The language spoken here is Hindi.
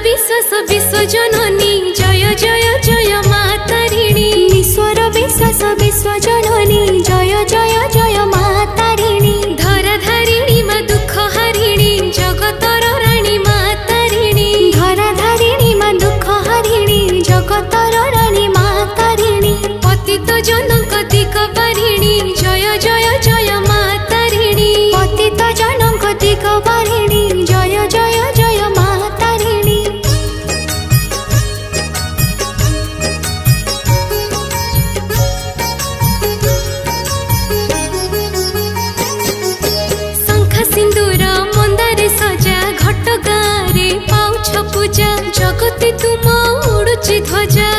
विश्वास विश्वजननी जय जय जय मातारिणी ईश्वर विश्वास विश्वजननी जय जय जय मातारिणी धराधारिणी मा दुख हारिणी जगतर राणी मातारिणी धराधारिणी मा दुख हारिणी जगतर राणी मातारिणी पतित जनक दिक पारिणी जय जय जय मातारिणी पतित जनक दिक पारिणी जय जय जय मातारिणी शंख सिंदूर मंदारे सजा घट गारे पाउछ पूजा जगती तुम उड़ुची ध्वजा